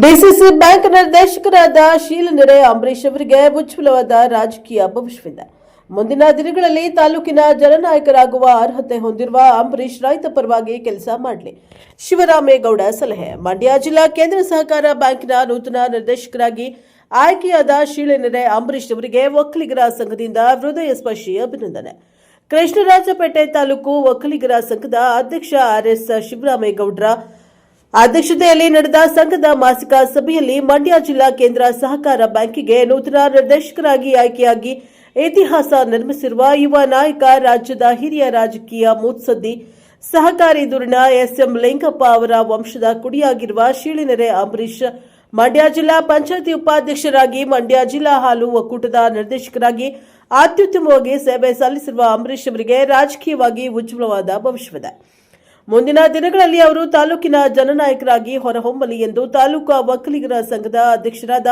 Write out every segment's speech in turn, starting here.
DCC bank ನಿರ್ದೇಶಕರಾದ ಶೀಲನೆರೆ ಅಂಬರೀಶ್ ಅವರಿಗೆ ಉಜ್ವಲವಾದ ರಾಜಕೀಯ ಭವಿಷ್ಯವಿದೆ. ಮುಂದಿನ ದಿನಗಳಲ್ಲಿ ತಾಲೂಕಿನ ಜನನಾಯಕರಾಗುವ ಅರ್ಹತೆ ಹೊಂದಿರುವ ಅಂಬರೀಶ್ ರೈತ ಪರವಾಗಿ ಕೆಲಸ ಮಾಡಲಿ. ಶಿವರಾಮೇಗೌಡ ಸಲಹೆ. ಮಂಡ್ಯ ಜಿಲ್ಲಾ ಕೇಂದ್ರ ಸಹಕಾರ ಬ್ಯಾಂಕಿನ ನೂತನ ನಿರ್ದೇಶಕರಾಗಿ ಆಯ್ಕೆಯಾದ ಶೀಲನೆರೆ ಅಂಬರೀಶ್ ಅವರಿಗೆ ಒಕ್ಕಲಿಗರ ಸಂಘದಿಂದ ಹೃದಯ ಸ್ಪರ್ಶಿ ಅಭಿನಂದನೆ. ಕೃಷ್ಣರಾಜಪೇಟೆ ತಾಲೂಕು ಒಕ್ಕಲಿಗರ ಸಂಘದ ಅಧ್ಯಕ್ಷ ಆರ್ಎಸ್ ಶಿವರಾಮೇಗೌಡರ ಅಧ್ಯಕ್ಷತೆಯಲ್ಲಿ ನಡೆದ ಸಂಘದ ಮಾಸಿಕ ಸಭೆಯಲ್ಲಿ ಮಂಡ್ಯ ಜಿಲ್ಲಾ ಕೇಂದ್ರ ಸಹಕಾರ ಬ್ಯಾಂಕಿಗೆ ನೂತನ ನಿರ್ದೇಶಕರಾಗಿ ಆಯ್ಕೆಯಾಗಿ ಇತಿಹಾಸ ನಿರ್ಮಿಸಿರುವ ಯುವ ನಾಯಕ, ರಾಜ್ಯದ ಹಿರಿಯ ರಾಜಕೀಯ ಮುತ್ಸದ್ದಿ, ಸಹಕಾರಿ ಧುರೀಣ ಎಸ್ಎಂ ಲಿಂಗಪ್ಪ ಅವರ ವಂಶದ ಕುಡಿಯಾಗಿರುವ ಶೀಲನೆರೆ ಅಂಬರೀಶ್ ಮಂಡ್ಯ ಜಿಲ್ಲಾ ಪಂಚಾಯಿತಿ ಉಪಾಧ್ಯಕ್ಷರಾಗಿ, ಮಂಡ್ಯ ಜಿಲ್ಲಾ ಹಾಲು ಒಕ್ಕೂಟದ ನಿರ್ದೇಶಕರಾಗಿ ಅತ್ಯುತ್ತಮವಾಗಿ ಸೇವೆ ಸಲ್ಲಿಸಿರುವ ಅಂಬರೀಶ್ ಅವರಿಗೆ ರಾಜಕೀಯವಾಗಿ ಉಜ್ವಲವಾದ ಭವಿಷ್ಯವಿದೆ. ಮುಂದಿನ ದಿನಗಳಲ್ಲಿ ಅವರು ತಾಲೂಕಿನ ಜನನಾಯಕರಾಗಿ ಹೊರಹೊಮ್ಮಲಿ ಎಂದು ತಾಲೂಕು ಒಕ್ಕಲಿಗರ ಸಂಘದ ಅಧ್ಯಕ್ಷರಾದ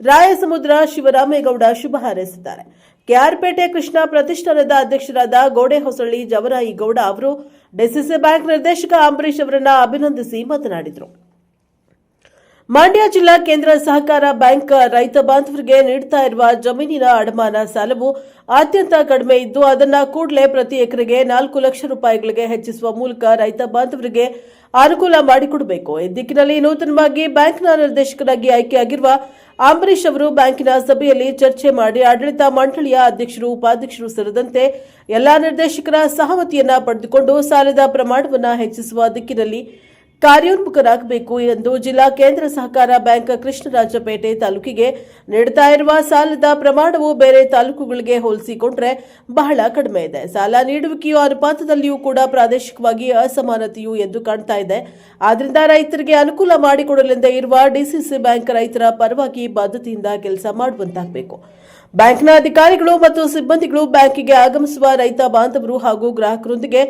ರಾಯಸಮುದ್ರ ಶಿವರಾಮೇಗೌಡ ಶುಭ ಹಾರೈಸಿದ್ದಾರೆ. ಕೆಆರ್ಪೇಟೆ ಕೃಷ್ಣ ಪ್ರತಿಷ್ಠಾನದ ಅಧ್ಯಕ್ಷರಾದ ಗೋಡೆಹೊಸಳ್ಳಿ ಜವರಾಯಿಗೌಡ ಅವರು ಡಿಸಿಸಿ ಬ್ಯಾಂಕ್ ನಿರ್ದೇಶಕ ಅಂಬರೀಶ್ ಅವರನ್ನು ಅಭಿನಂದಿಸಿ ಮಾತನಾಡಿದರು. ಮಂಡ್ಯ ಜಿಲ್ಲಾ ಕೇಂದ್ರ ಸಹಕಾರ ಬ್ಯಾಂಕ್ ರೈತ ಬಾಂಧವರಿಗೆ ನೀಡುತ್ತಾ ಇರುವ ಜಮೀನಿನ ಅಡಮಾನ ಸಾಲವು ಅತ್ಯಂತ ಕಡಿಮೆ ಇದ್ದು, ಅದನ್ನು ಕೂಡಲೇ ಪ್ರತಿ ಎಕರೆಗೆ 4 ಲಕ್ಷ ರೂಪಾಯಿಗಳಿಗೆ ಹೆಚ್ಚಿಸುವ ಮೂಲಕ ರೈತ ಬಾಂಧವರಿಗೆ ಅನುಕೂಲ ಮಾಡಿಕೊಡಬೇಕು. ಈ ದಿಕ್ಕಿನಲ್ಲಿ ನೂತನವಾಗಿ ಬ್ಯಾಂಕ್ನ ನಿರ್ದೇಶಕರಾಗಿ ಆಯ್ಕೆಯಾಗಿರುವ ಅಂಬರೀಶ್ ಅವರು ಬ್ಯಾಂಕಿನ ಸಭೆಯಲ್ಲಿ ಚರ್ಚೆ ಮಾಡಿ ಆಡಳಿತ ಮಂಡಳಿಯ ಅಧ್ಯಕ್ಷರು, ಉಪಾಧ್ಯಕ್ಷರು ಸೇರಿದಂತೆ ಎಲ್ಲಾ ನಿರ್ದೇಶಕರ ಸಹಮತಿಯನ್ನ ಪಡೆದುಕೊಂಡು ಸಾಲದ ಪ್ರಮಾಣವನ್ನು ಹೆಚ್ಚಿಸುವ ದಿಕ್ಕಿನಲ್ಲಿ ಕಾರ್ಯೋನ್ಮುಖರಾಗಬೇಕು ಎಂದು ಜಿಲ್ಲಾ ಕೇಂದ್ರ ಸಹಕಾರ ಬ್ಯಾಂಕ್ ಕೃಷ್ಣರಾಜಪೇಟೆ ತಾಲೂಕಿಗೆ ನೀಡುತ್ತಾ ಇರುವ ಸಾಲದ ಪ್ರಮಾಣವು ಬೇರೆ ತಾಲೂಕುಗಳಿಗೆ ಹೋಲಿಸಿಕೊಂಡರೆ ಬಹಳ ಕಡಿಮೆ ಇದೆ. ಸಾಲ ನೀಡುವಿಕೆಯು ಅನುಪಾತದಲ್ಲಿಯೂ ಕೂಡ ಪ್ರಾದೇಶಿಕವಾಗಿ ಅಸಮಾನತೆಯು ಎದ್ದು ಕಾಣ್ತಾ ಇದೆ. ಆದ್ದರಿಂದ ರೈತರಿಗೆ ಅನುಕೂಲ ಮಾಡಿಕೊಡಲೆಂದೇ ಇರುವ ಡಿಸಿಸಿ ಬ್ಯಾಂಕ್ ರೈತರ ಪರವಾಗಿ ಬದ್ಧತೆಯಿಂದ ಕೆಲಸ ಮಾಡುವಂತಾಗಬೇಕು. ಬ್ಯಾಂಕ್ನ ಅಧಿಕಾರಿಗಳು ಮತ್ತು ಸಿಬ್ಬಂದಿಗಳು ಬ್ಯಾಂಕಿಗೆ ಆಗಮಿಸುವ ರೈತ ಬಾಂಧವರು ಹಾಗೂ ಗ್ರಾಹಕರೊಂದಿಗೆ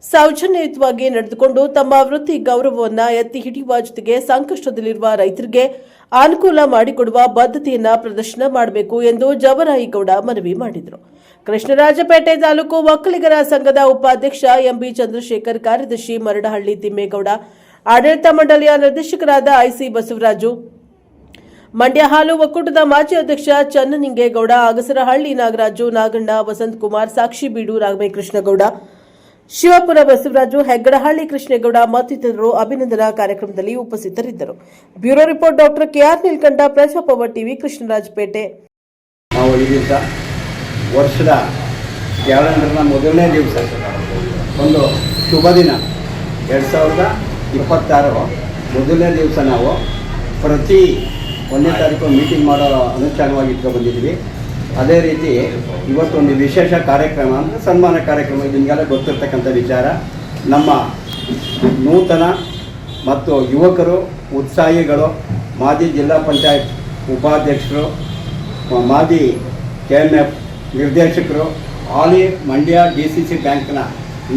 ಸೌಜನ್ಯಯುತವಾಗಿ ನಡೆದುಕೊಂಡು ತಮ್ಮ ವೃತ್ತಿ ಗೌರವವನ್ನು ಎತ್ತಿ ಹಿಡಿಯುವ ಜೊತೆಗೆ ಸಂಕಷ್ಟದಲ್ಲಿರುವ ರೈತರಿಗೆ ಅನುಕೂಲ ಮಾಡಿಕೊಡುವ ಬದ್ಧತೆಯನ್ನ ಪ್ರದರ್ಶನ ಮಾಡಬೇಕು ಎಂದು ಜವರಾಯಿಗೌಡ ಮನವಿ ಮಾಡಿದರು. ಕೃಷ್ಣರಾಜಪೇಟೆ ತಾಲೂಕು ಒಕ್ಕಲಿಗರ ಸಂಘದ ಉಪಾಧ್ಯಕ್ಷ ಎಂಬಿ ಚಂದ್ರಶೇಖರ್, ಕಾರ್ಯದರ್ಶಿ ಮರಡಹಳ್ಳಿ ತಿಮ್ಮೇಗೌಡ, ಆಡಳಿತ ಮಂಡಳಿಯ ನಿರ್ದೇಶಕರಾದ ಐಸಿ ಬಸವರಾಜು, ಮಂಡ್ಯ ಹಾಲು ಒಕ್ಕೂಟದ ಮಾಜಿ ಅಧ್ಯಕ್ಷ ಚನ್ನನಿಂಗೇಗೌಡ, ಅಗಸರಹಳ್ಳಿ ನಾಗರಾಜು, ನಾಗಣ್ಣ, ವಸಂತಕುಮಾರ್, ಸಾಕ್ಷಿ ಬೀಡು ರಾಮಕೃಷ್ಣಗೌಡ, ಶಿವಪುರ ಬಸವರಾಜು, ಹೆಗ್ಗಡಹಳ್ಳಿ ಕೃಷ್ಣೇಗೌಡ ಮತ್ತಿತರರು ಅಭಿನಂದನಾ ಕಾರ್ಯಕ್ರಮದಲ್ಲಿ ಉಪಸ್ಥಿತರಿದ್ದರು. Bureau report doctor KR Neelkanth, Prajapower TV, Krishnarajpet. ನಾವು ಈ ದಿವಸ ವರ್ಷದ ಕ್ಯಾಲೆಂಡರ್ನ ಮೊದಲನೇ ದಿವಸ ಒಂದು ಶುಭ ದಿನ 2026 ಮೊದಲನೇ ದಿವಸ ನಾವು ಪ್ರತಿ 1ನೇ ತಾರೀಕು ಮೀಟಿಂಗ್ ಮಾಡೋ ಅನುಷ್ಠಾನವಾಗಿ ಇಟ್ಕೊಂಡು ಬಂದಿದ್ದೀವಿ. ಅದೇ ರೀತಿ ಇವತ್ತೊಂದು ವಿಶೇಷ ಕಾರ್ಯಕ್ರಮ ಅಂದರೆ ಸನ್ಮಾನ ಕಾರ್ಯಕ್ರಮ. ನಿಮಗೆಲ್ಲ ಗೊತ್ತಿರ್ತಕ್ಕಂಥ ವಿಚಾರ. ನಮ್ಮ ನೂತನ ಮತ್ತು ಯುವಕರು, ಉತ್ಸಾಹಿಗಳು, ಮಾಜಿ ಜಿಲ್ಲಾ ಪಂಚಾಯತ್ ಉಪಾಧ್ಯಕ್ಷರು, ಮಾಜಿ KMF ನಿರ್ದೇಶಕರು, ಹಾಲಿ ಮಂಡ್ಯ DCC ಬ್ಯಾಂಕ್ನ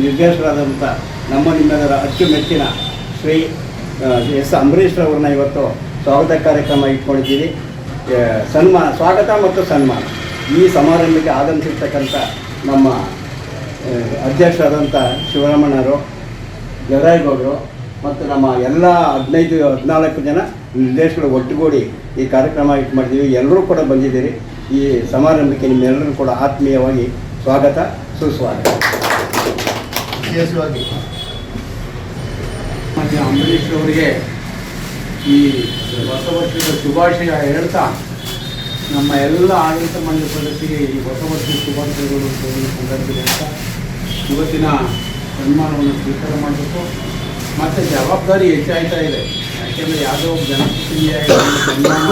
ನಿರ್ದೇಶಕರಾದಂಥ ನಿಮ್ಮೆಲ್ಲರ ಅಚ್ಚುಮೆಚ್ಚಿನ ಶ್ರೀ ಎಸ್ ಅಂಬರೀಶ್ರವ್ರನ್ನ ಇವತ್ತು ಸ್ವಾಗತ ಕಾರ್ಯಕ್ರಮ ಇಟ್ಕೊಂಡಿದ್ದೀವಿ. ಸ್ವಾಗತ ಮತ್ತು ಸನ್ಮಾನ. ಈ ಸಮಾರಂಭಕ್ಕೆ ಆಗಮಿಸಿರ್ತಕ್ಕಂಥ ನಮ್ಮ ಅಧ್ಯಕ್ಷರಾದಂಥ ಶಿವರಾಮಣ್ಣರು, ಜವರಾಯಿಗೌಡರು ಮತ್ತು ನಮ್ಮ ಎಲ್ಲ 14 ಜನ ನಿರ್ದೇಶಕರು ಒಟ್ಟುಗೂಡಿ ಈ ಕಾರ್ಯಕ್ರಮ ಇಟ್ಟು ಮಾಡಿದ್ದೀವಿ. ಎಲ್ಲರೂ ಕೂಡ ಬಂದಿದ್ದೀರಿ. ಈ ಸಮಾರಂಭಕ್ಕೆ ನಿಮ್ಮೆಲ್ಲರೂ ಕೂಡ ಆತ್ಮೀಯವಾಗಿ ಸ್ವಾಗತ, ಸುಸ್ವಾಗತ. ವಿಶೇಷವಾಗಿ ಅಂಬರೀಶ್ ಅವರಿಗೆ ಈ ಹೊಸ ವರ್ಷದ ಶುಭಾಶಯ ಹೇಳ್ತಾ, ನಮ್ಮ ಎಲ್ಲ ಆಡಳಿತ ಮಂಡಳಿ ಸದಸ್ಯರಿಗೆ ಈ ಹೊಸ ವರ್ಷದ ಶುಭಾಶಯಗಳು ಸಂದರ್ಭದಲ್ಲಿ ಅಂತ ಇವತ್ತಿನ ಸನ್ಮಾನವನ್ನು ಸ್ವೀಕಾರ ಮಾಡಬೇಕು. ಮತ್ತು ಜವಾಬ್ದಾರಿ ಹೆಚ್ಚಾಗ್ತಾ ಇದೆ. ಯಾಕೆಂದರೆ ಯಾವುದೋ ಜನಪ್ರತಿನಿಧಿಯಾಗಿ ಸನ್ಮಾನ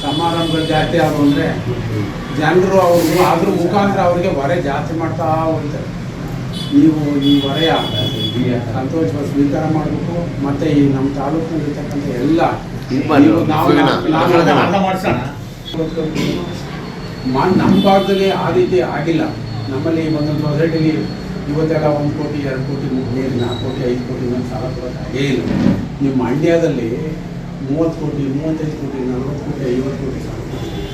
ಸಮಾರಂಭಗಳು ಜಾಸ್ತಿ ಆದವು ಅಂದರೆ ಜನರು ಅವರು ಅದ್ರ ಮುಖಾಂತರ ಅವರಿಗೆ ಹೊರೆ ಜಾಸ್ತಿ ಮಾಡ್ತಾ ಹೋಗ್ತಾರೆ. ನೀವು ಈ ಹೊರೆಯ ಸಂತೋಷವಾಗಿ ಸ್ವೀಕಾರ ಮಾಡಬೇಕು. ಮತ್ತು ಈ ನಮ್ಮ ತಾಲೂಕಿನಲ್ಲಿರ್ತಕ್ಕಂಥ ಎಲ್ಲ ನಮ್ಮ ಭಾಗದಲ್ಲಿ ಆ ರೀತಿ ಆಗಿಲ್ಲ. ನಮ್ಮಲ್ಲಿ ಒಂದೊಂದು ಸೊಸೈಟಿಲಿ ಇವತ್ತೆಲ್ಲ 1 ಕೋಟಿ 2 ಕೋಟಿ 3 ಕೋಟಿ 4 ಕೋಟಿ 5 ಕೋಟಿ ಸಾಲ ಕೊಡೋಕೆ ಆಗೇ ಇಲ್ಲ. ನಿಮ್ಮ ಮಂಡ್ಯದಲ್ಲಿ 30 ಕೋಟಿ 35 ಕೋಟಿ 40 ಕೋಟಿ 50 ಕೋಟಿ ಸಾಲ ಕೊಡ್ತೀವಿ.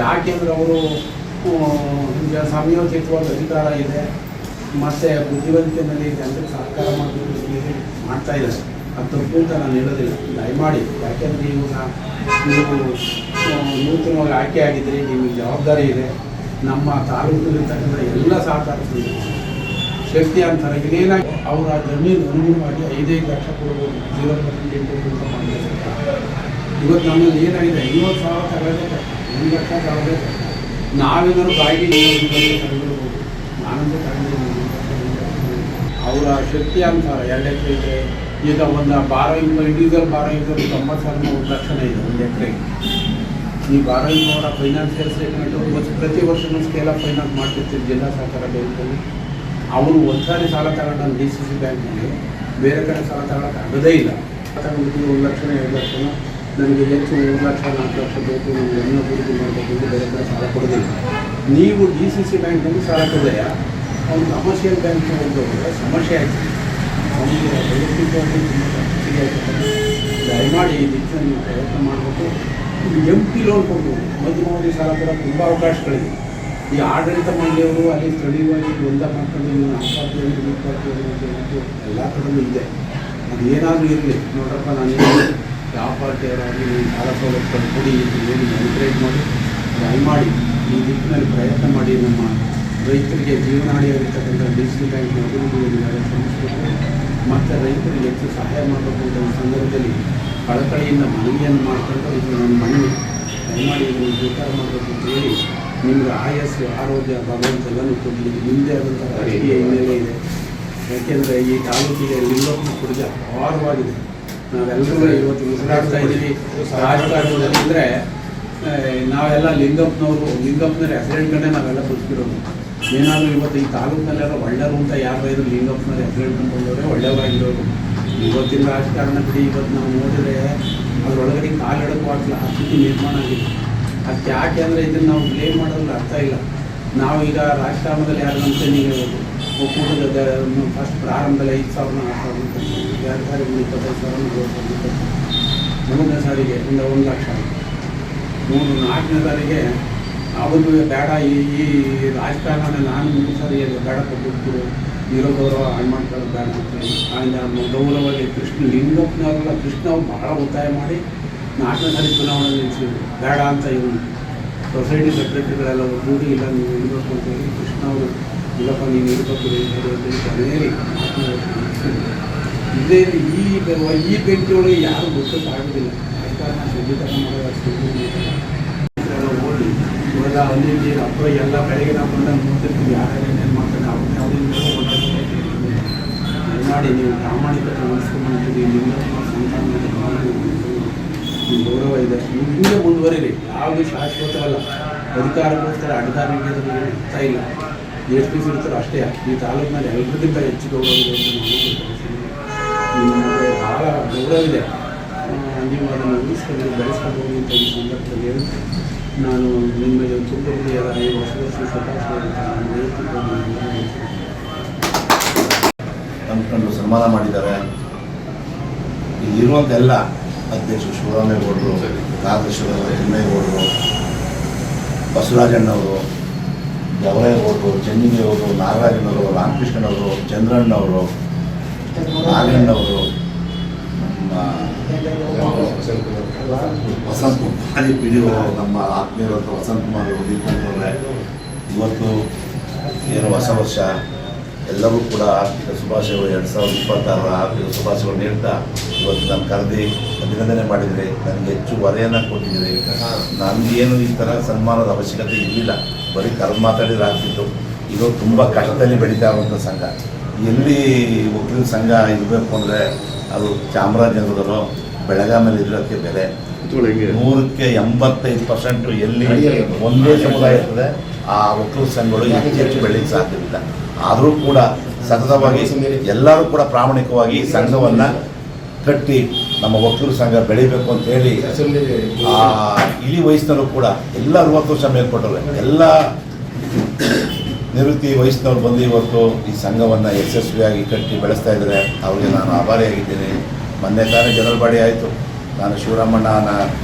ಯಾಕೆಂದರೆ ಅವರು ಸಮಯೋಚಿತವಾದ ಅಧಿಕಾರ ಇದೆ ಮತ್ತು ಬುದ್ಧಿವಂತಿಕೆಯಲ್ಲಿ ಜನರಿಗೆ ಸಹಕಾರ ಮಾಡ್ತಾ ಇದ್ದಾರೆ. ಅದು ತಪ್ಪು ಅಂತ ನಾನು ಹೇಳೋದಿಲ್ಲ. ದಯಮಾಡಿ, ಯಾಕೆಂದರೆ ಇವಾಗ ನೀವು ನೂತನವಾಗಿ ಆಯ್ಕೆ ಆಗಿದ್ದರೆ ನಿಮಗೆ ಜವಾಬ್ದಾರಿ ಇದೆ. ನಮ್ಮ ತಾಲೂಕಿನಲ್ಲಿ ತಗೊಂಡ ಎಲ್ಲ ಸಹಕಾರ ಶಕ್ತಿ ಅಂತಾರೆ. ಏನಾಗಿ ಅವರ ಜಮೀನು ಅನುಗುಣವಾಗಿ 5 ಲಕ್ಷ ಕೊಡ್ಬೋದು, 0% ಇಂಟ್ರೆಸ್ಟ್ ಅಂತ ಮಾಡಿದ್ದಾರೆ. ಇವತ್ತು ನಮ್ಮಲ್ಲಿ ಏನಾಗಿದೆ, 50,000 ತಗೊಳ್ಳಬೇಕು, 1 ಲಕ್ಷ ತಗೊಳ್ಳಬೇಕು. ನಾವೇನಾದ್ರು ಬಾಯಿಗೆ ತಗೊಂಡಿರ್ಬೋದು, ನಾನಂತೂ ತಗೊಂಡಿದ್ದೀನಿ. ಅವರ ಶಕ್ತಿ ಅಂತಾರೆ 2 ಎಕರೆ ಇದೆ. ಈಗ ಒಂದು ಬಾರೋ ಇಂಡಿವಿಜುವಲ್ ಬಾರೋ ಇದ್ದರೆ 90,000 1 ಲಕ್ಷನೇ ಇದೆ 1 ಎಕರೆಗೆ. ಈ ಬಾರೋಯಿಂದವರ ಫೈನಾನ್ಷಿಯಲ್ ಸ್ಟೇಟ್ಮೆಂಟು ಪ್ರತಿ ವರ್ಷವೂ ಸ್ಕೇಲ್ ಆಫ್ ಫೈನಾನ್ಸ್ ಮಾಡ್ತಿರ್ತೀವಿ ಜಿಲ್ಲಾ ಸಹಕಾರ ಬ್ಯಾಂಕಲ್ಲಿ. ಅವರು ಒಂದ್ಸಾರಿ ಸಾಲ ತಗೊಂಡು DCC ಬ್ಯಾಂಕ್ನಲ್ಲಿ ಬೇರೆ ಕಡೆ ಸಾಲ ತಗೊಳ್ಳೋಕೆ ಆಗೋದೇ ಇಲ್ಲ. ತಗೊಂಡಿದ್ದು 1 ಲಕ್ಷ 2 ಲಕ್ಷನೋ, ನನಗೆ ಹೆಚ್ಚು 3 ಲಕ್ಷ 4 ಲಕ್ಷ ಬೇಕು, ನಮಗೆ ಅಭಿವೃದ್ಧಿ ಮಾಡಬೇಕು ಅಂತ ಬೇರೆ ಕಡೆ ಸಾಲ ಕೊಡೋದಿಲ್ಲ. ನೀವು DCC ಬ್ಯಾಂಕ್ನಲ್ಲಿ ಸಾಲ ಕೊಡೋದೆಯಾ, ಅವ್ನು ಕಮರ್ಷಿಯಲ್ ಬ್ಯಾಂಕ್ಗೆ ಹೋಗೋದ್ರೆ ಸಮಸ್ಯೆ ಆಯ್ತು. ಅವನಿಗೆ ವೈಯಕ್ತಿಕವಾಗಿ ತುಂಬ ಸಮಸ್ಯೆ ಆಯ್ತು. ದಯಮಾಡಿ ಈ ದಿಕ್ಕಿನಲ್ಲಿ ನೀವು ಪ್ರಯತ್ನ ಮಾಡಬೇಕು. MP ಲೋನ್ ಕೊಡ್ಬೋದು, ಮಧ್ಯಮವಧಿ ಸಾಲ ಕೂಡ ತುಂಬ ಅವಕಾಶಗಳಿದೆ. ಈ ಆಡಳಿತ ಮಂಡಳಿಯವರು ಅಲ್ಲಿ ಸ್ಥಳೀಯವಾಗಿ ಒಂದ ಮಾಡ್ಕೊಂಡು ಎಲ್ಲ ಕಡೆಯೂ ಇದೆ. ಅದು ಏನಾದರೂ ಇರಲಿ, ನೋಡ್ರಪ್ಪ ನಾನು ಯಾವ ಪಾರ್ಟಿಯವರಾಗಲಿ ಸಾಲ ಸೌಲಭ್ಯ ಕೊಡಿ ಏನು ಎನ್ಕರೇಜ್ ಮಾಡಿ, ದಯಮಾಡಿ ಈ ದಿಕ್ಕಿನಲ್ಲಿ ಪ್ರಯತ್ನ ಮಾಡಿ. ನಮ್ಮ ರೈತರಿಗೆ ಜೀವನಾಡಿಯಾಗಿರ್ತಕ್ಕಂಥ DCC ಬ್ಯಾಂಕ್ನ ಅಭಿವೃದ್ಧಿಯಲ್ಲಿ ಶ್ರಮಿಸಬೇಕು ಮತ್ತು ರೈತರಿಗೆ ಹೆಚ್ಚು ಸಹಾಯ ಮಾಡಬೇಕು ಅಂತ ಒಂದು ಸಂದರ್ಭದಲ್ಲಿ ಕಳಕಳಿಯಿಂದ ಮನವಿಯನ್ನು ಮಾಡಿಕೊಂಡು ಇದು ನನ್ನ ಮನವಿ, ದಯಮಾಡಿ ಇದನ್ನು ಸ್ವೀಕಾರ ಮಾಡಬೇಕು ಅಂತ ಹೇಳಿ, ನಿಮಗೆ ಆಯಸ್ಸು ಆರೋಗ್ಯ ಭಗವಂತೆಲ್ಲನೂ ಕೊಡಲಿ. ನಿಮ್ಮದೇ ಆದಂಥ ರಾಜಕೀಯ ಹಿನ್ನೆಲೆ ಇದೆ. ಯಾಕೆಂದರೆ ಈ ತಾಲೂಕಿಗೆ ಲಿಂಗಪ್ಪನ ಕೊಡುಗೆ ಅಪಾರವಾಗಿದೆ. ನಾವೆಲ್ಲರೂ ಇವತ್ತು ಉಸಿರಾಡ್ತಾ ಇದ್ದೀವಿ ರಾಜಕಾರಣದಲ್ಲಿ. ಅಂದರೆ ನಾವೆಲ್ಲ ಲಿಂಗಪ್ಪನವ್ರ ಹೆಸರಿಟ್ಕೊಂಡೆ ನಾವೆಲ್ಲ ಬದುಕಿರೋದು. ಏನಾದರೂ ಇವತ್ತು ಈ ತಾಲೂಕಿನಲ್ಲೆಲ್ಲ ಒಳ್ಳೆಯವರು ಅಂತ ಯಾರು ಇದ್ರು ಲಿಂಗಪ್ಪನವ್ರ ಹೆಸರಿಟ್ಕೊಂಡು ಬಂದವರೇ ಒಳ್ಳೆಯವರಾಗಿರೋರು. ಇವತ್ತಿನ ರಾಜಕಾರಣ ಬಿಡಿ, ಇವತ್ತು ನಾವು ನೋಡಿದ್ರೆ ಅದರೊಳಗಡೆ ಕಾಲಿಡೋಕ್ಕಾಗಲ್ಲ ಆ ಸ್ಥಿತಿ ನಿರ್ಮಾಣ ಆಗಿದೆ. ಅದಕ್ಕೆ ಯಾಕೆ ಅಂದರೆ ಇದನ್ನು ನಾವು ಬ್ಲೇಮ್ ಮಾಡೋದ್ರಲ್ಲಿ ಅರ್ಥ ಇಲ್ಲ. ನಾವೀಗ ರಾಜಕಾರಣದಲ್ಲಿ ಯಾರು ನಂಬಿಕೆ ನೀವು ಒಕ್ಕೂಟದ ಫಸ್ಟ್ ಪ್ರಾರಂಭದಲ್ಲಿ 5,000 4,000 2 ಸಾರಿಗೆ 25,000 40,000 3ನೇ ಸಾರಿಗೆ 1 ಲಕ್ಷ 4ನೇ ಸಾರಿಗೆ ಅವನು ಬೇಡ. ಈ ರಾಜಕಾರಣ ನಾನು 3 ಸಾರಿ ಬೇಡ ಕೊಟ್ಟು ಇರೋ ಗೌರವ ಹಾಳು ಮಾಡ್ಕೊಳ್ಳೋದು ಬೇಡ ಅಂತ ಗೌರವವಾಗಿ ಲಿಂಗಪ್ಪನವರೆಲ್ಲ ಕೃಷ್ಣ ಅವ್ರು ಬಹಳ ಒತ್ತಾಯ ಮಾಡಿ 4ನೇ ಸಾರಿ ಚುನಾವಣೆ ನಿಲ್ಲಿಸಿದ್ರು. ಬೇಡ ಅಂತ ಇವನು ಸೊಸೈಟಿ ಸೆಕ್ರೆಟರಿಗಳೆಲ್ಲ ಒಬ್ಬರು ಇಲ್ಲ ನೀವು ಇರಬೇಕು ಅಂತ ಹೇಳಿ ಕೃಷ್ಣ ಅವರು ಇಲ್ಲಪ್ಪ ನೀನು ಇರಬೇಕು ಹೇಳಿ ಇದೇ ಈ ಬೆಂಕಿಯೊಳಗೆ ಯಾರು ಗೊತ್ತಾಗೋದಿಲ್ಲ. ರಾಜಕಾರಣ ಶುದ್ಧೀಕರಣ ಮಾಡೋದು ಓಡಿ ಇವಾಗ ಅಲ್ಲಿ ಹಬ್ಬ ಎಲ್ಲ ಬೆಳಗ್ಗೆ ನಾವು ಬಂದಾಗ ನೋಡ್ತಿರ್ತೀವಿ, ಯಾರ್ಯಾರು ಏನೇನು ಮಾಡ್ತಾರೆ ಅವ್ರನ್ನ ಯಾವುದೇ ಮಾಡಿ ನೀವು ಪ್ರಾಮಾಣಿಕತೆ ಉಳಿಸ್ಕೊಂಡ್ಬಂದಿದ್ದೀವಿ. ನಿಮ್ಮ ಸಂತಾನ ಗೌರವ ಇದೆ. ಹಿಂಗೆ ಮುಂದುವರಿರಿ. ಯಾವುದು ಶಾಶ್ವತವಲ್ಲ. ಅಧಿಕಾರಕ್ಕೋಸ್ಕರ ಅಡ್ಡದಾರಿಗೆ ಇರ್ತಾ ಇಲ್ಲ. ಎಷ್ಟು ಇರ್ತಾರೋ ಅಷ್ಟೇ. ಈ ತಾಲೂಕಿನಲ್ಲಿ ಎಲ್ಲರಿಗಿಂತ ಹೆಚ್ಚು ಗೌರವ ಇದೆ ಅಂತ ನಿಮಗೆ ಭಾಳ ಗೌರವ ಇದೆ. ನೀವು ಅದನ್ನು ಉಳಿಸ್ಕೊಂಡು ಬೆಳೆಸ್ಕೊಂಡು ಹೋಗಿ ಅಂತ ಈ ಸಂದರ್ಭದಲ್ಲಿ ಹೇಳಿ ನಾನು ನಿಮಗೆ ತುಂಬ ಈ ಹೊಸ ವರ್ಷ ಅಂದ್ಕೊಂಡು ಸನ್ಮಾನ ಮಾಡಿದ್ದಾರೆ. ಇಲ್ಲಿರುವಂಥ ಎಲ್ಲ ಅಧ್ಯಕ್ಷರು ಶಿವರಾಮೇಗೌಡರು, ನಾಗೇಶ್ವರ ತಿಮ್ಮೇಗೌಡರು, ಬಸವರಾಜಣ್ಣವರು, ಜವರೇಗೌಡರು, ಚೆನ್ನಿಗೆಯವರು, ನಾಗರಾಜನವರು, ರಾಮಕೃಷ್ಣನವರು, ಚಂದ್ರಣ್ಣವರು, ನಾಗಣ್ಣವರು, ವಸಂತ ಕುಮಾರ್ PDO ನಮ್ಮ ಆತ್ಮೀಯರಂತ ವಸಂತ ಕುಮಾರ್ ದೀಪಂತವ್ರೆ. ಇವತ್ತು ಏನು ಹೊಸ ವರ್ಷ ಎಲ್ಲರೂ ಕೂಡ ಆರ್ಥಿಕ ಶುಭಾಶಯಗಳು 2026 ಆರ್ಥಿಕ ಶುಭಾಶಯಗಳು ನೀಡ್ತಾ ಇವತ್ತು ನಾನು ಕರೆದು ಅಭಿನಂದನೆ ಮಾಡಿದರೆ ನನಗೆ ಹೆಚ್ಚು ಹೊರೆಯನ್ನು ಕೊಟ್ಟಿದ್ದೀರಿ. ನನಗೇನು ಈ ಥರ ಸನ್ಮಾನದ ಅವಶ್ಯಕತೆ ಇರಲಿಲ್ಲ, ಬರೀ ಕರೆದು ಮಾತಾಡಿದ್ರೆ ಆಗ್ತಿತ್ತು. ಇದು ತುಂಬ ಕಷ್ಟದಲ್ಲಿ ಬೆಳೀತಾ ಇರುವಂಥ ಸಂಘ. ಎಲ್ಲಿ ಒಕ್ಕಲಿಗ ಸಂಘ ಇರಬೇಕು ಅಂದರೆ ಅದು ಚಾಮರಾಜನಗರದಲ್ಲೋ ಬೆಳಗಾವಿಯಲ್ಲಿ ಇರೋಕ್ಕೆ ಬೆಲೆ 100ಕ್ಕೆ 85% ಎಲ್ಲಿ ಒಂದೇ ಸಮುದಾಯ ಇರ್ತದೆ ಆ ಒಕ್ಕಲಿಗ ಸಂಘಗಳು ಹೆಚ್ಚು ಬೆಳೀಲಿಕ್ಕೆ ಸಾಧ್ಯವಿಲ್ಲ. ಆದರೂ ಕೂಡ ಸತತವಾಗಿ ಎಲ್ಲರೂ ಕೂಡ ಪ್ರಾಮಾಣಿಕವಾಗಿ ಸಂಘವನ್ನು ಕಟ್ಟಿ ನಮ್ಮ ಒಕ್ಕಲಿಗ ಸಂಘ ಬೆಳಿಬೇಕು ಅಂತೇಳಿ ಆ ಇಳಿ ವಯಸ್ಸಿನವರು ಕೂಡ ಎಲ್ಲ 60 ವರ್ಷ ಮೇಲ್ಪಟ್ಟವ್ರೆ ಎಲ್ಲ ನಿವೃತ್ತಿ ವಯಸ್ಸಿನವ್ರು ಬಂದು ಇವತ್ತು ಈ ಸಂಘವನ್ನು ಯಶಸ್ವಿಯಾಗಿ ಕಟ್ಟಿ ಬೆಳೆಸ್ತಾ ಇದ್ದಾರೆ. ಅವರಿಗೆ ನಾನು ಆಭಾರಿಯಾಗಿದ್ದೇನೆ. ಮೊನ್ನೆ ತಾನೇ ಜನರಲ್ ಬಾಡಿ ಆಯಿತು. ನಾನು ಶಿವರಾಮಣ್ಣ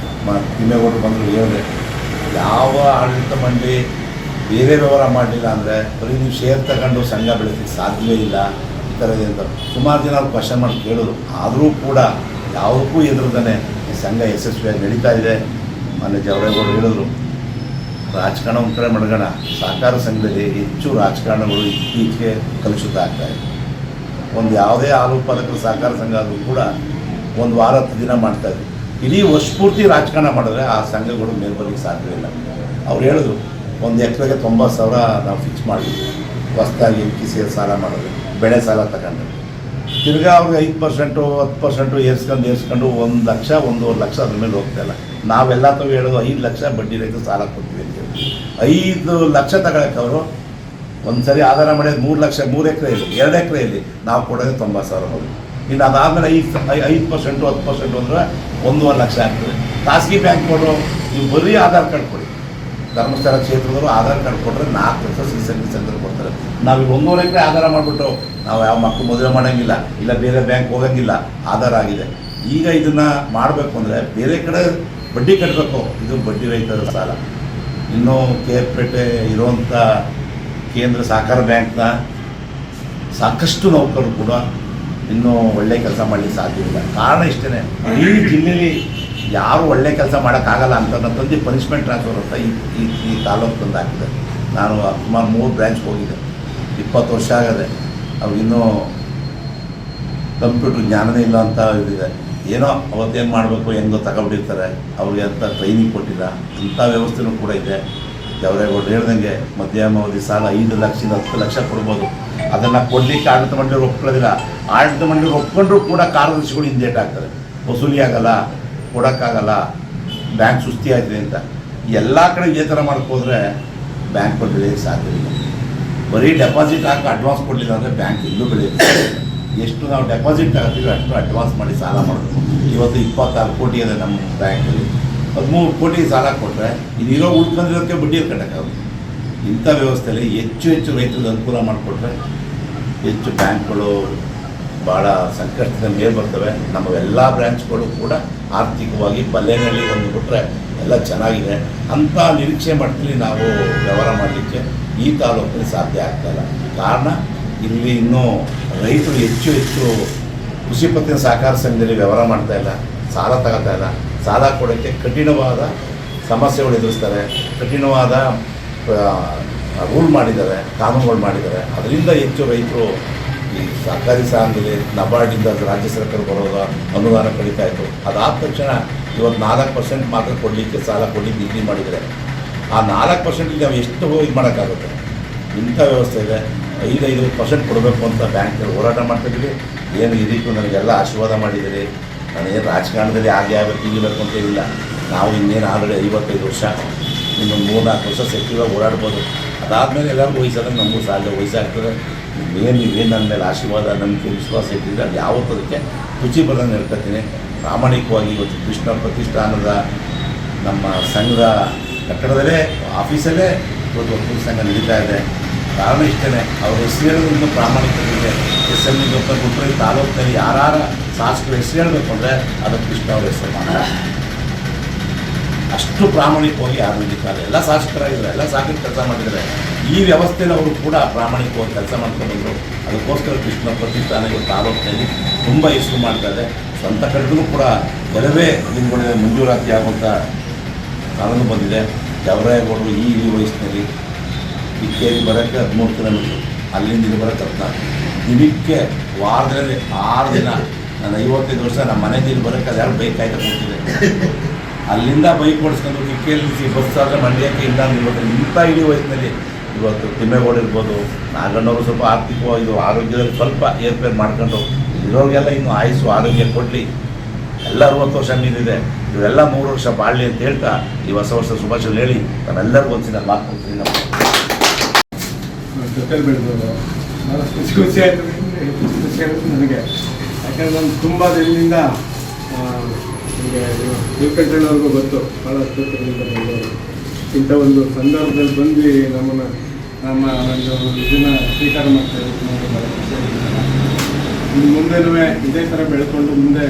ತಿಮ್ಮೇಗೌಡರು ಬಂದರು ಹೇಳಿದೆ, ಯಾವ ಆಡಳಿತ ಮಂಡಳಿ ಬೇರೆ ವ್ಯವಹಾರ ಮಾಡಲಿಲ್ಲ ಅಂದರೆ ಬರೀ ನೀವು ಶೇರ್ ತಗೊಂಡು ಸಂಘ ಬೆಳೆಸಲಿಕ್ಕೆ ಸಾಧ್ಯವೇ ಇಲ್ಲ. ಥರ ಇದೆ ಅಂತ ಸುಮಾರು ಜನ ಅವ್ರು ಕ್ವಶನ್ ಮಾಡಿ ಕೇಳಿದ್ರು. ಆದರೂ ಕೂಡ ಯಾವುದಕ್ಕೂ ಎದುರದೇ ಈ ಸಂಘ ಯಶಸ್ವಿಯಾಗಿ ನಡೀತಾ ಇದೆ. ಮೊನ್ನೆ ಜವರೇಗೌಡರು ಹೇಳಿದ್ರು, ರಾಜಕಾರಣ ಒಂದು ಕಡೆ ಮಡಗೋಣ, ಸಹಕಾರ ಸಂಘದಲ್ಲಿ ಹೆಚ್ಚು ರಾಜಕಾರಣಗಳು ಇತ್ತೀಚೆಗೆ ಕಲುಷಿತ ಆಗ್ತಾಯಿದೆ. ಒಂದು ಯಾವುದೇ ಹಾಲು ಉತ್ಪಾದಕರ ಸಹಕಾರ ಸಂಘ ಆದರೂ ಕೂಡ ಒಂದು ವಾರ 10 ದಿನ ಮಾಡ್ತಾಯಿದ್ರು. ಇಡೀ ವರ್ಷ ಪೂರ್ತಿ ರಾಜಕಾರಣ ಮಾಡಿದ್ರೆ ಆ ಸಂಘಗಳು ಮೇಲ್ಬರಲಿಕ್ಕೆ ಸಾಧ್ಯವಿಲ್ಲ. ಅವ್ರು ಹೇಳಿದ್ರು, ಒಂದು ಎಕರೆಗೆ 90,000 ನಾವು ಫಿಕ್ಸ್ ಮಾಡಿದ್ವಿ. ಹೊಸದಾಗಿ ಕಿಸಿಯ ಸಾಲ ಮಾಡಿದ್ವಿ, ಬೆಳೆ ಸಾಲ ತಗೊಂಡು ತಿರ್ಗಾ ಅವ್ರಿಗೆ 5% 10% ಏರ್ಸ್ಕೊಂಡು 1 ಲಕ್ಷ 1.5 ಲಕ್ಷ ಅದ್ರ ಮೇಲೆ ಹೋಗ್ತಾಯಿಲ್ಲ. ನಾವೆಲ್ಲ ತಾವು ಹೇಳೋದು 5 ಲಕ್ಷ ಬಡ್ಡಿ ರಹಿತ ಸಾಲ ಕೊಡ್ತೀವಿ ಅಂತೇಳಿ 5 ಲಕ್ಷ ತಗೊಳಕ್ಕೆ ಅವರು ಒಂದು ಸರಿ ಆಧಾರ ಮಾಡೋದು 3 ಲಕ್ಷ 3 ಎಕರೆಯಲ್ಲಿ 2 ಎಕರೆಯಲ್ಲಿ ನಾವು ಕೊಡೋದು 90,000 ಹೋಗಿ. ಇನ್ನು ಅದಾದಮೇಲೆ 5% 10% ಅಂದರೆ 1.5 ಲಕ್ಷ ಆಗ್ತದೆ. ಖಾಸಗಿ ಬ್ಯಾಂಕ್ಗಳು ನೀವು ಬರೀ ಆಧಾರ್ ಕಾರ್ಡ್ ಕೊಡಿ, ಧರ್ಮಸ್ಥಳ ಕ್ಷೇತ್ರದವರು ಆಧಾರ್ ಕಾರ್ಡ್ ಕೊಟ್ಟರೆ 4 ಲಕ್ಷ ಸಿಸಿ ಸೆಂಟರ್ ಕೊಡ್ತಾರೆ. ನಾವು 1.5 ಎಕರೆ ಆಧಾರ ಮಾಡಿಬಿಟ್ಟು ನಾವು ಯಾವ ಮಕ್ಕಳು ಮದುವೆ ಮಾಡೋಂಗಿಲ್ಲ, ಇಲ್ಲ ಬೇರೆ ಬ್ಯಾಂಕ್ ಹೋಗೋಂಗಿಲ್ಲ, ಆಧಾರ ಆಗಿದೆ. ಈಗ ಇದನ್ನು ಮಾಡಬೇಕು ಅಂದರೆ ಬೇರೆ ಕಡೆ ಬಡ್ಡಿ ಕಟ್ಟಬೇಕು. ಇದು ಬಡ್ಡಿ ರಹಿತ ಸಾಲ. ಇನ್ನೂ ಕೇರ್ಪೇಟೆ ಇರುವಂಥ ಕೇಂದ್ರ ಸಹಕಾರ ಬ್ಯಾಂಕ್ನ ಸಾಕಷ್ಟು ನೌಕರರು ಕೂಡ ಇನ್ನೂ ಒಳ್ಳೆ ಕೆಲಸ ಮಾಡಲಿಕ್ಕೆ ಸಾಧ್ಯವಿಲ್ಲ. ಕಾರಣ ಇಷ್ಟೇ, ಈ ಜಿಲ್ಲೆಯಲ್ಲಿ ಯಾರು ಒಳ್ಳೆ ಕೆಲಸ ಮಾಡೋಕ್ಕಾಗಲ್ಲ ಅಂತ ತಂದು ಪನಿಷ್ಮೆಂಟ್ ಟ್ರಾನ್ಸ್ಫರ್ ಅಂತ ಈ ತಾಲೂಕು ತಂದು ಹಾಕಿದೆ. ನಾನು ಸುಮಾರು 3 ಬ್ರ್ಯಾಂಚ್ ಹೋಗಿದ್ದೆ, 20 ವರ್ಷ ಆಗದೆ. ಅವ್ರಿಗಿನ್ನೂ ಕಂಪ್ಯೂಟ್ರ್ ಜ್ಞಾನನೇ ಇಲ್ಲ ಅಂತ ಇದಿದೆ. ಏನೋ ಅವತ್ತೇನು ಮಾಡಬೇಕು ಹೆಂಗೋ ತಗೊಂಡಿರ್ತಾರೆ, ಅವ್ರಿಗೆ ಅಂತ ಟ್ರೈನಿಂಗ್ ಕೊಟ್ಟಿಲ್ಲ. ಅಂಥ ವ್ಯವಸ್ಥೆನೂ ಕೂಡ ಇದೆ. ಜವರೇಗೌಡರು ಹೇಳ್ದಂಗೆ ಮಧ್ಯಮಾವಧಿ ಸಾಲ 5 ಲಕ್ಷದಿಂದ 10 ಲಕ್ಷ ಕೊಡ್ಬೋದು. ಅದನ್ನು ಕೊಡಲಿಕ್ಕೆ ಆಡಳಿತ ಮಂಡಳಿಯವರು ಒಪ್ಕೊಳ್ಳೋದಿಲ್ಲ. ಆಡಳಿತ ಮಂಡಳಿಯವರು ಒಪ್ಕೊಂಡ್ರೂ ಕೂಡ ಕಾರ್ಯದರ್ಶಿಗಳು ಹಿಂದೇಟ್ ಆಗ್ತಾರೆ, ವಸೂಲಿ ಆಗಲ್ಲ, ಕೊಡೋಕ್ಕಾಗಲ್ಲ, ಬ್ಯಾಂಕ್ ಸುಸ್ತಿ ಆಯ್ತದೆ ಅಂತ. ಎಲ್ಲ ಕಡೆ ಇದೇ ಥರ ಮಾಡ್ಕೋದ್ರೆ ಬ್ಯಾಂಕ್ಗಳು ಬೆಳೆಯೋಕ್ಕೆ ಸಾಧ್ಯವಿಲ್ಲ. ಬರೀ ಡೆಪಾಸಿಟ್ ಹಾಕಿ ಅಡ್ವಾನ್ಸ್ ಕೊಡಲಿಲ್ಲ ಅಂದರೆ ಬ್ಯಾಂಕ್ ಎಲ್ಲೂ ಬೆಳೆಯುತ್ತೆ. ಎಷ್ಟು ನಾವು ಡೆಪಾಸಿಟ್ ತಗೋತೀವಿ ಅಷ್ಟು ಅಡ್ವಾನ್ಸ್ ಮಾಡಿ ಸಾಲ ಮಾಡಬೇಕು. ಇವತ್ತು 26 ಕೋಟಿ ಇದೆ ನಮ್ಮ ಬ್ಯಾಂಕಲ್ಲಿ. 13 ಕೋಟಿ ಸಾಲ ಕೊಟ್ಟರೆ ಇದಿರೋ ಉಳ್ಕೊಂಡಿರೋಕ್ಕೆ ಬಡ್ಡಿ ಕಟ್ಟಕ್ಕಾಗುತ್ತೆ. ಇಂಥ ವ್ಯವಸ್ಥೆಯಲ್ಲಿ ಹೆಚ್ಚು ರೈತರಿಗೆ ಅನುಕೂಲ ಮಾಡಿಕೊಟ್ರೆ ಹೆಚ್ಚು ಬ್ಯಾಂಕ್ಗಳು ಭಾಳ ಸಂಕಷ್ಟದ ಮೇಲೆ ಬರ್ತವೆ. ನಮ್ಮ ಎಲ್ಲ ಬ್ರ್ಯಾಂಚ್ಗಳು ಕೂಡ ಆರ್ಥಿಕವಾಗಿ ಬಲ್ಲೆನಲ್ಲಿ ಒಂದು ಬಿಟ್ಟರೆ ಎಲ್ಲ ಚೆನ್ನಾಗಿದೆ ಅಂತ ನಿರೀಕ್ಷೆ ಮಾಡ್ತೀವಿ. ನಾವು ವ್ಯವಹಾರ ಮಾಡಲಿಕ್ಕೆ ಈ ತಾಲೂಕಲ್ಲಿ ಸಾಧ್ಯ ಆಗ್ತಾಯಿಲ್ಲ. ಕಾರಣ ಇಲ್ಲಿ ಇನ್ನೂ ರೈತರು ಹೆಚ್ಚು ಕೃಷಿ ಪತ್ತಿನ ಸಹಕಾರ ಸಂಘದಲ್ಲಿ ವ್ಯವಹಾರ ಮಾಡ್ತಾಯಿಲ್ಲ, ಸಾಲ ತಗೋತಾಯಿಲ್ಲ. ಸಾಲ ಕೊಡೋಕ್ಕೆ ಕಠಿಣವಾದ ಸಮಸ್ಯೆಗಳು ಎದುರಿಸ್ತಾರೆ, ಕಠಿಣವಾದ ರೂಲ್ ಮಾಡಿದ್ದಾರೆ, ಕಾನೂನುಗಳು ಮಾಡಿದ್ದಾರೆ. ಅದರಿಂದ ಹೆಚ್ಚು ರೈತರು ಈ ಸಹಕಾರಿ ಸಂಘದಲ್ಲಿ ನಬಾರ್ಡಿಂದ ರಾಜ್ಯ ಸರ್ಕಾರ ಬರೋದು ಅನುದಾನ ಕಡಿತಾ ಇತ್ತು. ಅದಾದ ತಕ್ಷಣ ಇವತ್ತು 4% ಮಾತ್ರ ಕೊಡಲಿಕ್ಕೆ ಸಾಲ ಕೊಡಲಿಕ್ಕೆ ನಿಗದಿ ಮಾಡಿದರೆ ಆ 4%ಗೆ ನಾವು ಎಷ್ಟು ಇದು ಮಾಡೋಕ್ಕಾಗುತ್ತೆ? ಇಂಥ ವ್ಯವಸ್ಥೆ ಇದೆ. 5% ಕೊಡಬೇಕು ಅಂತ ಬ್ಯಾಂಕ್ನಲ್ಲಿ ಹೋರಾಟ ಮಾಡ್ತಿದ್ದೀವಿ. ಏನು ಈ ರೀತಿ ನನಗೆಲ್ಲ ಆಶೀರ್ವಾದ ಮಾಡಿದ್ದೀರಿ. ನಾನೇನು ರಾಜಕಾರಣದಲ್ಲಿ ಹಾಗೆ ಆಗಬೇಕು ಹೀಗಿರಬೇಕು ಅಂತ ಹೇಳಿಲ್ಲ. ನಾವು ಇನ್ನೇನು ಆಲ್ರೆಡಿ 55 ವರ್ಷ, ಇನ್ನೊಂದು 3-4 ವರ್ಷ ಸೆಕ್ಯೂರಾಗಿ ಓಡಾಡ್ಬೋದು. ಅದಾದಮೇಲೆ ಎಲ್ಲರಿಗೂ ವಯಸ್ಸಾದಂಗೆ ನಮಗೂ ಸಾಧ್ಯ ವಯಸ್ಸಾಗ್ತದೆ. ನೀವೇನು ನನ್ನ ಮೇಲೆ ಆಶೀರ್ವಾದ, ನಂಬಿಕೆ, ವಿಶ್ವಾಸ ಇಟ್ಟಿದ್ರೆ ಅದು ಯಾವತ್ತೂ ಅದಕ್ಕೆ ರುಚಿ ಬರೋದನ್ನು ಹೇಳ್ಕೊತೀನಿ. ಪ್ರಾಮಾಣಿಕವಾಗಿ ಇವತ್ತು ಕೃಷ್ಣ ಪ್ರತಿಷ್ಠಾನದ ನಮ್ಮ ಸಂಘದ ಕಟ್ಟಡದಲ್ಲೇ ಆಫೀಸಲ್ಲೇ ಇವತ್ತು ಒಕ್ಕೂಟ ಸಂಘ ನಡೀತಾ ಇದೆ. ಕಾರಣ ಇಷ್ಟೇ, ಅವ್ರ ಹೆಸರು ಹೇಳೋದ್ರಿಂದ ಪ್ರಾಮಾಣಿಕತೆ. SME ಗುಲ್ಬರ್ಗ ತಾಲೂಕಿನಲ್ಲಿ ಯಾರ ಶಾಸಕರು ಹೆಸರು ಹೇಳಬೇಕು ಅಂದರೆ ಅದಕ್ಕೆ ಕೃಷ್ಣ ಅವ್ರ ಹೆಸರು ಮಾಡ. ಅಷ್ಟು ಪ್ರಾಮಾಣಿಕವಾಗಿ ಯಾರು ನಡೀತಾರೆ. ಎಲ್ಲ ಶಾಸಕರಾಗಿದ್ದಾರೆ, ಎಲ್ಲ ಸಾಕಷ್ಟು ಕೆಲಸ ಮಾಡಿದ್ದಾರೆ. ಈ ವ್ಯವಸ್ಥೆಯಲ್ಲಿ ಅವರು ಕೂಡ ಪ್ರಾಮಾಣಿಕವಾಗಿ ಕೆಲಸ ಮಾಡ್ಕೊಂಡು ಅದಕ್ಕೋಸ್ಕರ ಕೃಷ್ಣ ಪ್ರತಿಷ್ಠಾನ ತಾಲೂಕಿನಲ್ಲಿ ತುಂಬ ಹೆಸರು ಮಾಡ್ತಾರೆ. ಸ್ವಂತ ಕಡೆಗೂ ಕೂಡ ಕೆಲವೇ ದಿನಗಳಿಂದ ಮಂಜೂರಾತಿ ಆಗುವಂಥ ಕಾನೂನು ಬಂದಿದೆ. ಜವರೇಗೌಡರು ಈ ವಯಸ್ಸಿನಲ್ಲಿ ಇಕ್ಕೇರಿ ಬರೋಕ್ಕೆ 13 ಕಿಲೋಮೀಟ್ರು, ಅಲ್ಲಿಂದ ಇಲ್ಲಿ ಬರೋಕ್ಕೆ 14, ದಿನಕ್ಕೆ ವಾರದಲ್ಲಿ 6 ದಿನ. ನಾನು 55 ವರ್ಷ ನಮ್ಮ ಮನೆಯಲ್ಲಿ ಬರೋಕ್ಕೆ ಅದು ಯಾರು ಬೈಕ್ ಕಾಯ್ತಾ ಕೊಡ್ತಿದೆ. ಅಲ್ಲಿಂದ ಬೈಕ್ ಓಡಿಸ್ಕೊಂಡು ಇಕ್ಕೇರಿ ಬಸ್ ಆದರೆ ಮಂಡ್ಯಕ್ಕೆ ಇಲ್ಲ ಇರ್ಬೋದು. ಇಂಥ ಇಡೀ ವಯಸ್ಸಿನಲ್ಲಿ ಇವತ್ತು ತಿಮ್ಮೇಗೌಡ ಇರ್ಬೋದು, ನಾಗಣ್ಣವರು ಸ್ವಲ್ಪ ಆರ್ಥಿಕವಾಗಿ ಆರೋಗ್ಯದಲ್ಲಿ ಸ್ವಲ್ಪ ಏರ್ಪೇರ್ ಮಾಡ್ಕೊಂಡು ಇರೋರಿಗೆಲ್ಲ ಇನ್ನು ಆಯುಸ್ಸು ಆರೋಗ್ಯ ಕೊಡಲಿ. ಎಲ್ಲ 60 ವರ್ಷ ಮೀರಿದೆ, ಇವರೆಲ್ಲ 3 ವರ್ಷ ಬಾಳಲಿ ಅಂತ ಹೇಳ್ತಾ ಈ ಹೊಸ ವರ್ಷ ಶುಭಾಶಯ ಹೇಳಿ ನಾವೆಲ್ಲರಿಗೂ ಒಂದ್ಸಿ ನಾನು ಮಾತು ಕೊಡ್ತೀನಿ. ನಮ್ಮ ಜೊತೆಲಿ ಬೆಳೆದವರು ಭಾಳ ಖುಷಿ ಆಯಿತು. ಖುಷಿ ಆಗುತ್ತೆ ನನಗೆ. ಯಾಕಂದರೆ ನಾನು ತುಂಬ ದಿನದಿಂದ ನನಗೆ ತಿಳ್ಕೊಂಡವ್ರಿಗೂ ಗೊತ್ತು, ಭಾಳ ಅತ್ಯುತ್ತರದಿಂದ ಬೆಳೆದವರು. ಇಂಥ ಒಂದು ಸಂದರ್ಭದಲ್ಲಿ ಬಂದು ನಮ್ಮ ಒಂದು ಇದನ್ನು ಸ್ವೀಕಾರ ಮಾಡ್ತಾಯಿದ್ದು ನನಗೆ ಭಾಳ ಖುಷಿ ಆಗುತ್ತೆ. ಇನ್ನು ಮುಂದೆನೂ ಇದೇ ಥರ ಬೆಳ್ಕೊಂಡು ಮುಂದೆ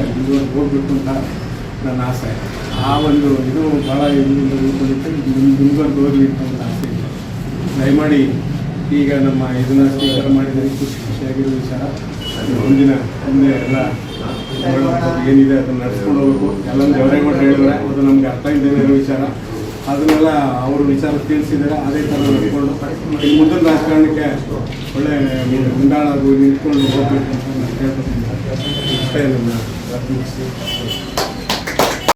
ಹೋಗ್ಬೇಕು ಅಂತ ನನ್ನ ಆಸೆ. ಆ ಒಂದು ಇದು ಭಾಳ ಇದರಿಂದ ಉಳ್ಕೊಂಡಿತ್ತು. ಮುಂದುವರೆದು ಹೋಗಲಿ ಅಂತ ಒಂದು ಆಸೆ ಇದೆ. ದಯಮಾಡಿ ಈಗ ನಮ್ಮ ಇದನ್ನು ಸ್ವೀಕಾರ ಮಾಡಿದರೆ ಖುಷಿಯಾಗಿರೋ ವಿಚಾರ. ಮುಂದೆ ಎಲ್ಲ ಏನಿದೆ ಅದನ್ನು ನಡೆಸ್ಕೊಂಡು ಹೋಗ್ಬೇಕು. ಎಲ್ಲ ದೇವರೇಗೌಡರು ಹೇಳಿದ್ರೆ ಅದು ನಮ್ಗೆ ಅರ್ಥ ಇದ್ದೇನೆ ಇರೋ ವಿಚಾರ, ಅದನ್ನೆಲ್ಲ ಅವರು ವಿಚಾರ ತಿಳಿಸಿದ್ದಾರೆ. ಅದೇ ಥರ ನಡ್ಕೊಂಡು ಈ ಮುಂದಿನ ರಾಜಕಾರಣಕ್ಕೆ ಒಳ್ಳೆ ಮುಂದಾಳಾಗಿ ನಿಂತ್ಕೊಂಡು ಹೋಗ್ಬೇಕು ಅಂತ ನಾನು ಕೇಳ್ಕೊತೀನಿ. ಇಷ್ಟೇ ನನ್ನ